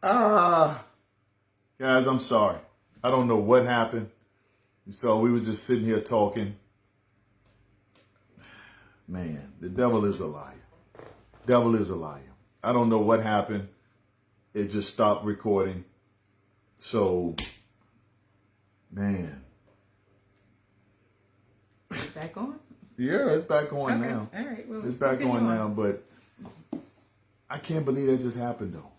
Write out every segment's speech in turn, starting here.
Ah, guys, I'm sorry. I don't know what happened. So we were just sitting here talking. Man, the devil is a liar. Devil is a liar. I don't know what happened. It just stopped recording. So, man. Is it back on? Yeah, it's back on Okay. now. All right. Well, It's back on now, but I can't believe that just happened though.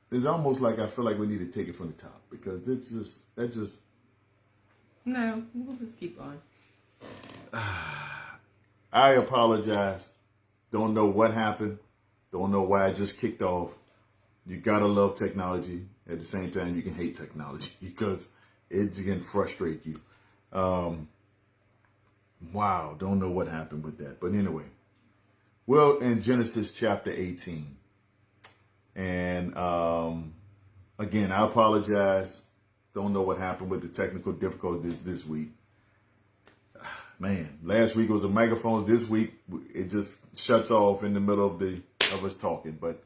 It's almost like I feel like we need to take it from the top because that just No, we'll just keep on. I apologize. Don't know what happened. Don't know why I just kicked off. You gotta love technology. At the same time, you can hate technology because it's gonna frustrate you. Wow, don't know what happened with that. But anyway, well, in Genesis chapter 18. And again, I apologize. Don't know what happened with the technical difficulties this week. Man, last week was the microphones. This week, it just shuts off in the middle of us talking. But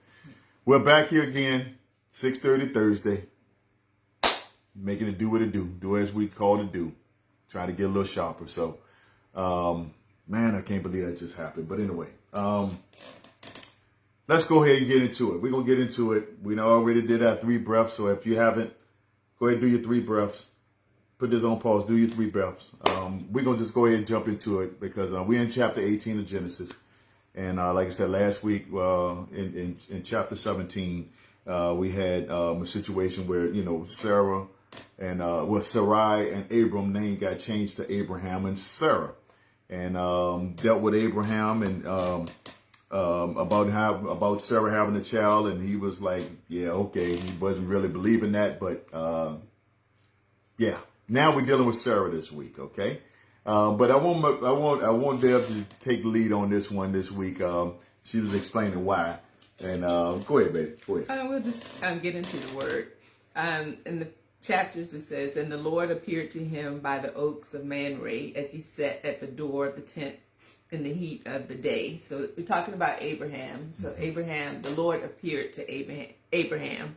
we're back here again, 6:30 Thursday, making it do what it do. Do as we call it do. Trying to get a little sharper. So, man, I can't believe that just happened. But anyway, let's go ahead and get into it. We're going to get into it. We already did our 3 breaths. So if you haven't, go ahead and do your 3 breaths. Put this on pause. Do your 3 breaths. We're going to just go ahead and jump into it because we're in chapter 18 of Genesis. And like I said, last week in chapter 17, we had a situation where, Sarah and, Sarai and Abram name got changed to Abraham and Sarah. And dealt with Abraham and about Sarah having a child, and he was like, yeah, okay. He wasn't really believing that, but yeah. Now we're dealing with Sarah this week, okay? But I won't be able to take the lead on this one this week. She was explaining why, and go ahead, baby. Go ahead. We'll just get into the word. In the chapters it says, "And the Lord appeared to him by the oaks of Mamre as he sat at the door of the tent in the heat of the day." So we're talking about Abraham. So Abraham, the Lord appeared to Abraham,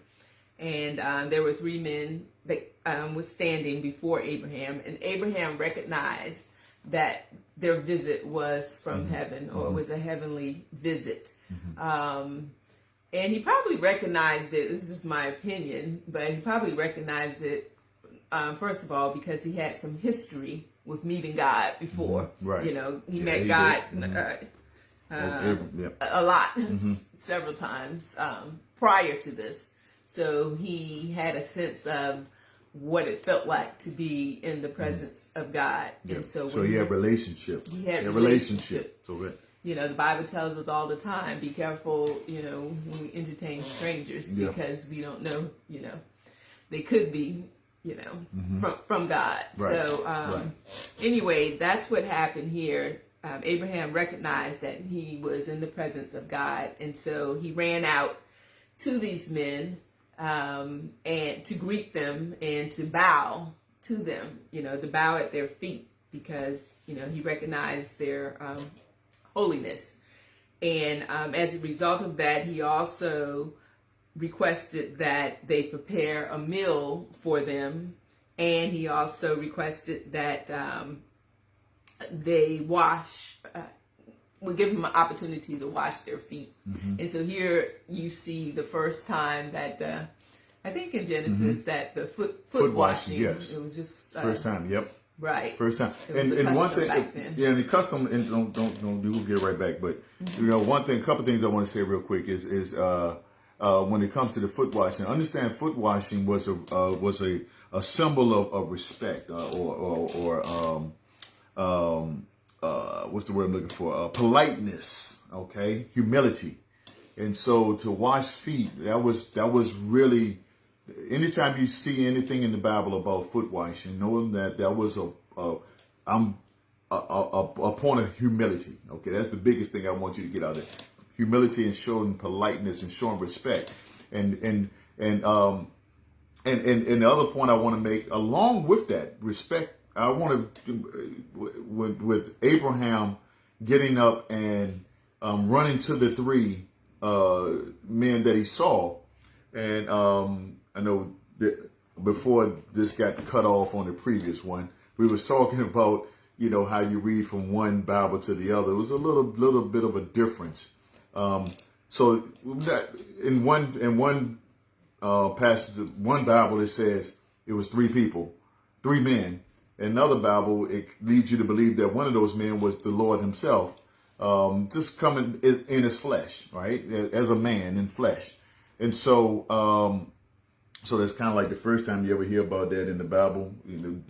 and there were 3 men that was standing before Abraham, and Abraham recognized that their visit was from heaven, or it was a heavenly visit. And he probably recognized it. This is just my opinion, but he probably recognized it, first of all, because he had some history with meeting God before. Right. He met God a lot, several times prior to this. So he had a sense of what it felt like to be in the presence of God. Yeah. And so he had relationship. He had relationship. So the Bible tells us all the time, be careful, when we entertain strangers, because we don't know, they could be, from God. Right. So anyway, that's what happened here. Abraham recognized that he was in the presence of God. And so he ran out to these men and to greet them and to bow to them, to bow at their feet, because, he recognized their holiness. And as a result of that, he also requested that they prepare a meal for them. And he also requested that they would give them an opportunity to wash their feet. And so here you see the first time that, I think in Genesis, that the foot washing, yes. It was just... first time, yep. Right. First time. And one thing, then. the custom, and don't we'll get right back, but a couple things I want to say real quick is when it comes to the foot washing, understand foot washing was a symbol of respect, or what's the word I'm looking for? Politeness, okay? Humility. And so to wash feet, that was really, anytime you see anything in the Bible about foot washing, knowing that was a point of humility. Okay, that's the biggest thing I want you to get out of it. Humility and showing politeness and showing respect. And the other point I want to make, along with that respect, I want to, with Abraham getting up and running to the 3 men that he saw, And I know that before this got cut off on the previous one, we was talking about, you know, how you read from one Bible to the other. It was a little bit of a difference. So in one passage, one Bible, it says it was three people, three men. In another Bible, it leads you to believe that one of those men was the Lord himself, just coming in his flesh, right? As a man in flesh. And so, so that's kind of like the first time you ever hear about that in the Bible, you know,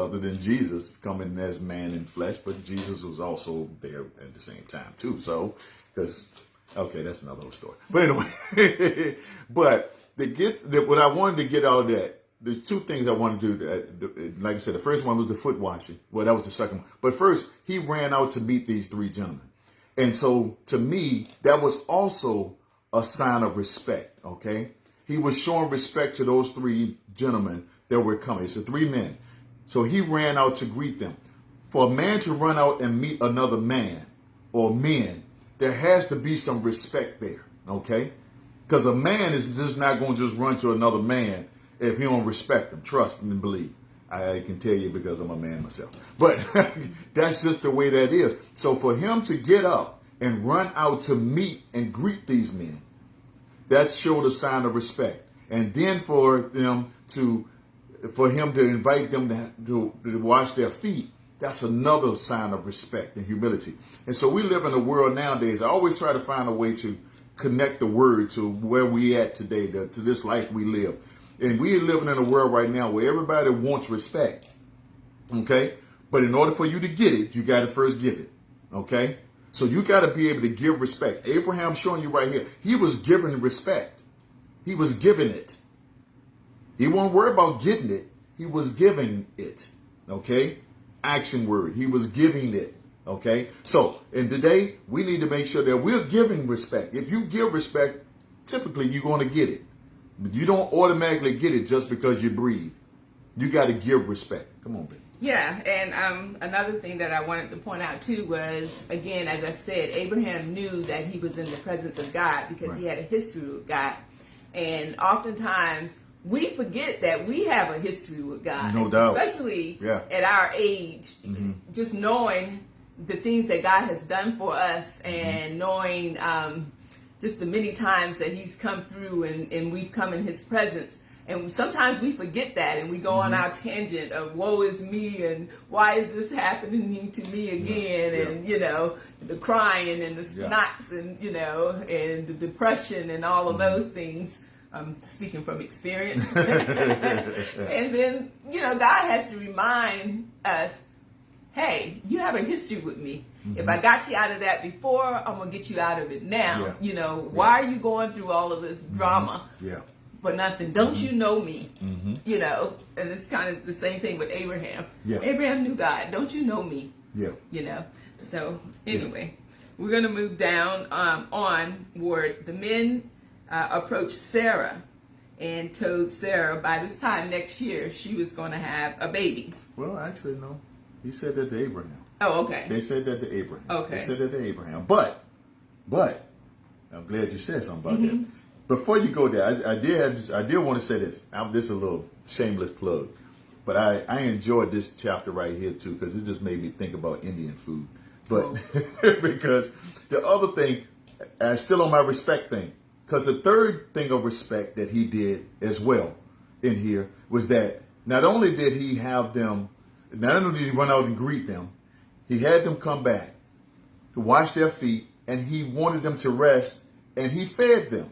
other than Jesus coming as man in flesh, but Jesus was also there at the same time too. So, because, okay, that's another whole story. But anyway, but what I wanted to get out of that, there's two things I wanted to do. Like I said, the first one was the foot washing. Well, that was the second one. But first, he ran out to meet these three gentlemen. And so to me, that was also a sign of respect, okay? He was showing respect to those three gentlemen that were coming. So three men. So he ran out to greet them. For a man to run out and meet another man or men, there has to be some respect there, okay? Because a man is just not going to just run to another man if he don't respect him, trust him, and believe. I can tell you because I'm a man myself. But that's just the way that is. So for him to get up and run out to meet and greet these men, that showed a sign of respect. And then for him to invite them to wash their feet, that's another sign of respect and humility. And so we live in a world nowadays. I always try to find a way to connect the word to where we at today, to this life we live. And we are living in a world right now where everybody wants respect. Okay? But in order for you to get it, you got to first give it. Okay? So you got to be able to give respect. Abraham showing you right here. He was giving respect. He was giving it. He wasn't worried about getting it. He was giving it. Okay? Action word. He was giving it. Okay? So, and today, we need to make sure that we're giving respect. If you give respect, typically you're going to get it. But you don't automatically get it just because you breathe. You got to give respect. Come on, baby. Yeah, and another thing that I wanted to point out too was, again, as I said, Abraham knew that he was in the presence of God because he had a history with God. And oftentimes we forget that we have a history with God. No doubt. Especially at our age, just knowing the things that God has done for us and knowing just the many times that he's come through and we've come in his presence. And sometimes we forget that and we go on our tangent of woe is me and why is this happening to me again? And, you know, the crying and the snots and, you know, and the depression and all of those things. I'm speaking from experience. And then, you know, God has to remind us, hey, you have a history with me. If I got you out of that before, I'm going to get you out of it now. You know, why are you going through all of this drama? For nothing. Don't you know me? You know, and it's kind of the same thing with Abraham. Abraham knew God. Don't you know me? You know. So anyway, we're going to move down onward. The men approached Sarah and told Sarah by this time next year she was going to have a baby. Well, actually, no. He said that to Abraham. Oh, okay. They said that to Abraham. Okay. They said that to Abraham. But, I'm glad you said something about that. Before you go there, I did want to say this. This is a little shameless plug, but I enjoyed this chapter right here too because it just made me think about Indian food. But because the other thing, still on my respect thing, because the third thing of respect that he did as well in here was that not only did he have them, not only did he run out and greet them, he had them come back to wash their feet, and he wanted them to rest, and he fed them.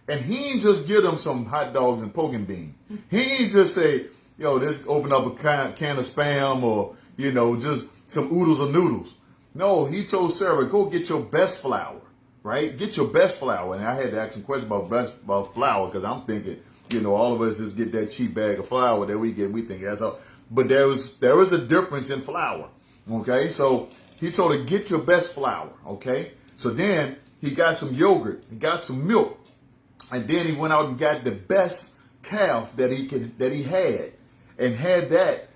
And he ain't just give them some hot dogs and poking beans. He ain't just say, yo, let's open up a can of Spam or, you know, just some oodles of noodles. No, he told Sarah, go get your best flour, right? Get your best flour. And I had to ask some questions about flour because I'm thinking, you know, all of us just get that cheap bag of flour that we get. We think that's all. But there was a difference in flour, okay? So he told her, get your best flour, okay? So then he got some yogurt. He got some milk. And then he went out and got the best calf that he had, and had that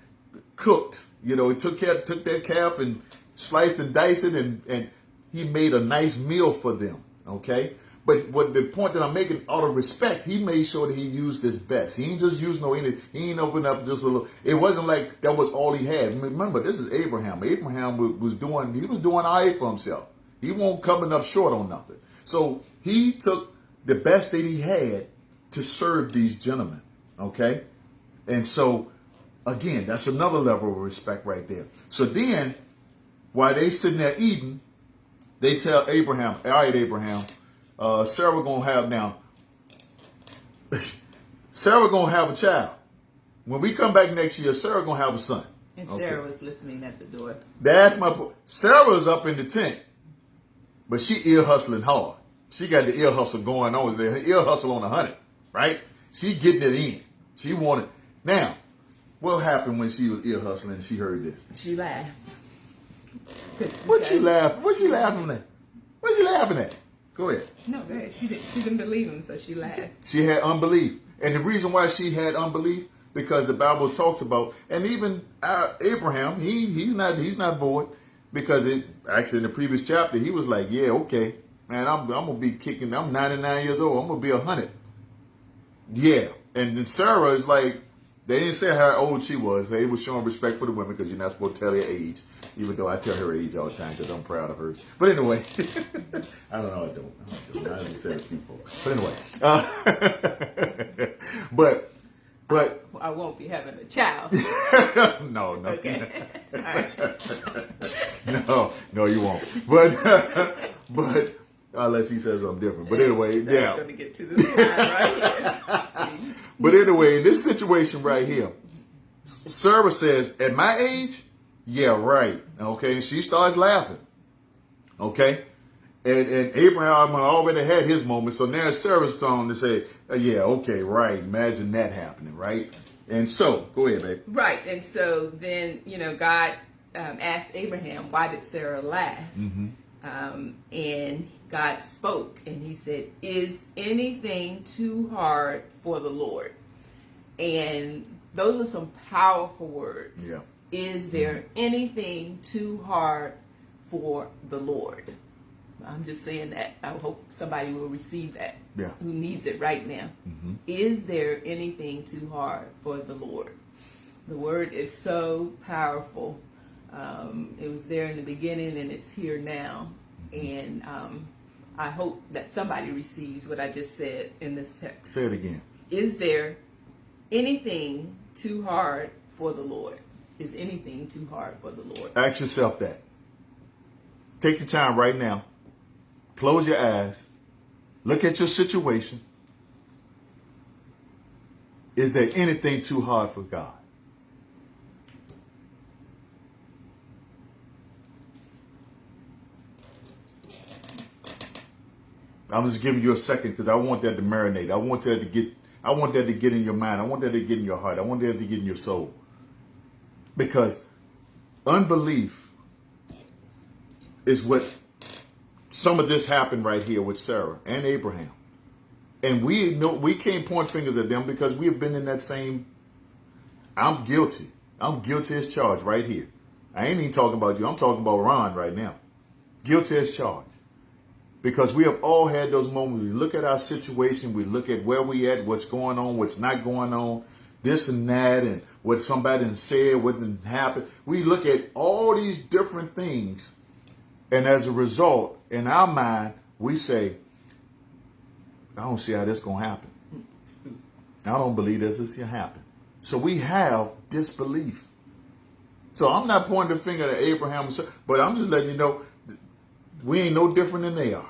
cooked. You know, he took that calf and sliced and diced it, and he made a nice meal for them. Okay, But what the point that I'm making, out of respect, he made sure that he used his best. He ain't just used he ain't opened up just a little. It wasn't like that was all he had. Remember, this is Abraham. Abraham was doing all right for himself. He won't coming up short on nothing. So he took the best that he had to serve these gentlemen. Okay? And so, again, that's another level of respect right there. So then, while they sitting there eating, they tell Abraham, all right, Abraham, Sarah gonna have now. Sarah gonna have a child. When we come back next year, Sarah gonna have a son. And Sarah was listening at the door. That's my point. Sarah's up in the tent, but she ear hustling hard. She got the ear hustle going on there. Her ear hustle on 100, right? She getting it in. She wanted. Now, what happened when she was ear hustling and she heard this? She laughed. What she laughing? What she laughing at? What she laughing at? Go ahead. No, go ahead. She didn't believe him, so she laughed. She had unbelief. And the reason why she had unbelief, because the Bible talks about, and even Abraham, he's not void, because it actually in the previous chapter, he was like, yeah, okay, man, I'm going to be kicking, I'm 99 years old, I'm going to be 100. Yeah. And then Sarah is like, they didn't say how old she was. They were showing respect for the women because you're not supposed to tell their age. Even though I tell her age all the time because I'm proud of hers. But anyway, I don't know. I don't say it people. But anyway, but I won't be having a child. no. Okay. All right. No, you won't. But unless he says something different. But anyway, That's going to get to this time right here. But anyway, in this situation right here, Sarah says, at my age, yeah, right. Okay, she starts laughing. Okay, and Abraham already had his moment, so now Sarah's turn to say, yeah, okay, right. Imagine that happening, right? And so, go ahead, babe. Right, and so then God asked Abraham, why did Sarah laugh? Mm-hmm. And God spoke, and He said, "Is anything too hard for the Lord?" And those are some powerful words. Yeah. Is there anything too hard for the Lord? I'm just saying that. I hope somebody will receive that. Yeah. Who needs it right now. Mm-hmm. Is there anything too hard for the Lord? The word is so powerful. It was there in the beginning and it's here now. And I hope that somebody receives what I just said in this text. Say it again. Is there anything too hard for the Lord? Is anything too hard for the Lord? Ask yourself that. Take your time right now. Close your eyes. Look at your situation. Is there anything too hard for God? I'm just giving you a second because I want that to marinate. I want that to get in your mind. I want that to get in your heart. I want that to get in your soul. Because unbelief is what some of this happened right here with Sarah and Abraham. And we know we can't point fingers at them because we have been in that same. I'm guilty. I'm guilty as charged right here. I ain't even talking about you. I'm talking about Ron right now. Guilty as charged. Because we have all had those moments. We look at our situation. We look at where we at, what's going on, what's not going on, this and that, and what somebody done said, what didn't happen. We look at all these different things. And as a result, in our mind, we say, I don't see how this going to happen. I don't believe this is going to happen. So we have disbelief. So I'm not pointing the finger at Abraham, but I'm just letting you know, we ain't no different than they are.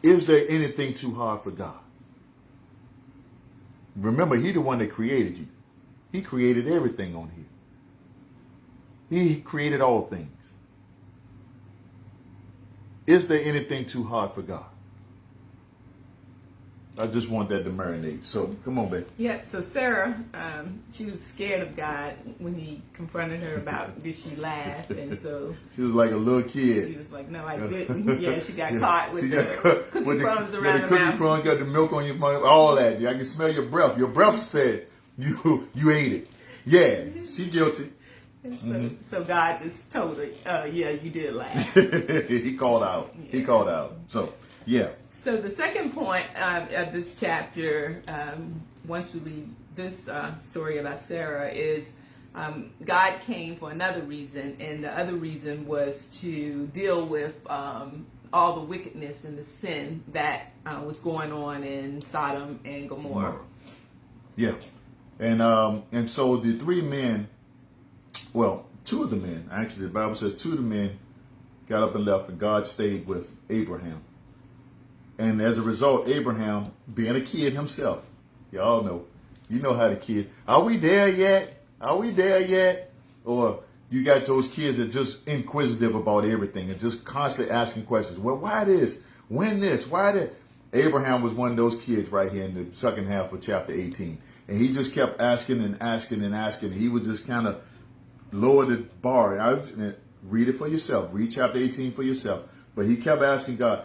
Is there anything too hard for God? Remember, He the one that created you. He created everything on here. He created all things. Is there anything too hard for God? I just want that to marinate. So come on, babe. Yeah, so Sarah, she was scared of God when He confronted her about did she laugh, and so she was like a little kid. She was like, no, I didn't. Yeah, she got caught with the cookie crumbs around the her cookie mouth. crumbs, got the milk on your mouth, all that. I can smell your breath. Your breath said you ate it. Yeah, she guilty. So God just told her, yeah, you did laugh. He called out. Yeah. He called out. So, yeah. So the second point of this chapter, once we leave this story about Sarah, is God came for another reason, and the other reason was to deal with all the wickedness and the sin that was going on in Sodom and Gomorrah. Yeah. And so the three men, well, two of the men, actually, the Bible says two of the men got up and left, and God stayed with Abraham. And as a result, Abraham, being a kid himself, y'all know, you know how the kids, are we there yet? Are we there yet? Or you got those kids that are just inquisitive about everything and just constantly asking questions. Well, why this? When this? Why that? Abraham was one of those kids right here in the second half of chapter 18. And he just kept asking and asking and asking. He would just kind of lower the bar. Read it for yourself. Read chapter 18 for yourself. But he kept asking God,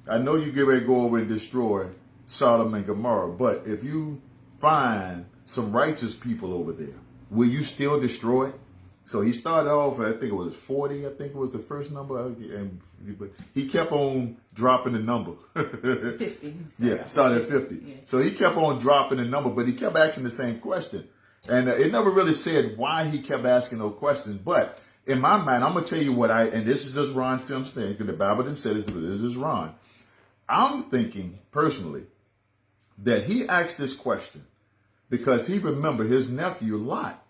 I know you get ready to go over and destroy Sodom and Gomorrah, but if you find some righteous people over there, will you still destroy it? So he started off, I think it was 40, I think it was the first number. But he kept on dropping the number. 50. Yeah, started at 50. Yeah. So he kept on dropping the number, but he kept asking the same question. And it never really said why he kept asking those questions. But in my mind, I'm going to tell you what and this is just Ron Sims' thing, because the Bible didn't say this, but this is Ron. I'm thinking, personally, that he asked this question because he remembered his nephew, Lot,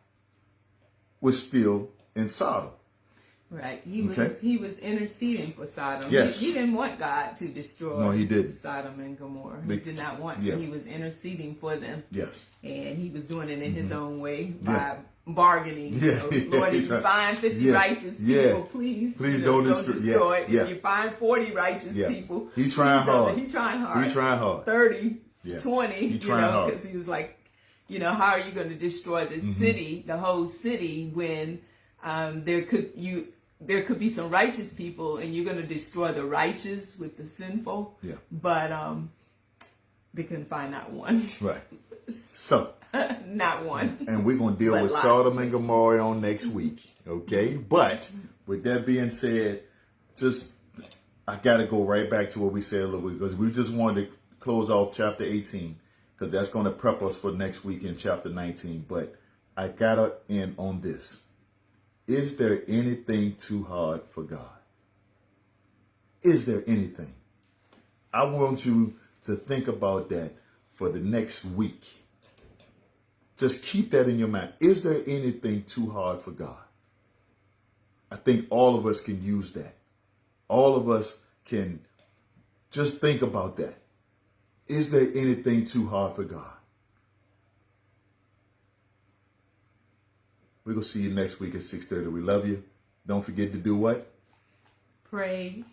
was still in Sodom. Right. He was interceding for Sodom. Yes. He didn't want God to destroy No, he didn't. Sodom and Gomorrah. He did not want to. Yeah. He was interceding for them. Yes. And he was doing it in his own way by bargaining. Yeah. Lord, if you find 50 righteous people, please don't destroy it. If you find 40 righteous people, He trying hard. He trying hard. He trying hard. 30, 20, He trying hard. because he was like, how are you going to destroy the city, the whole city, when there could be some righteous people, and you're going to destroy the righteous with the sinful. Yeah. But they couldn't find not one. Right. So. Not one. And we're going to deal with Sodom and Gomorrah on next week. Okay. But with that being said, I got to go right back to what we said a little bit, because we just wanted to close off chapter 18, because that's going to prep us for next week in chapter 19. But I got to end on this. Is there anything too hard for God? Is there anything? I want you to think about that for the next week. Just keep that in your mind. Is there anything too hard for God? I think all of us can use that. All of us can just think about that. Is there anything too hard for God? We're going to see you next week at 6:30. We love you. Don't forget to do what? Pray,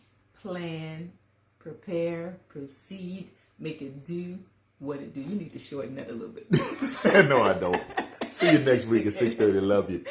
plan, prepare, proceed, make it do what it do. You need to shorten that a little bit. No, I don't. See you next week at 6:30. Love you.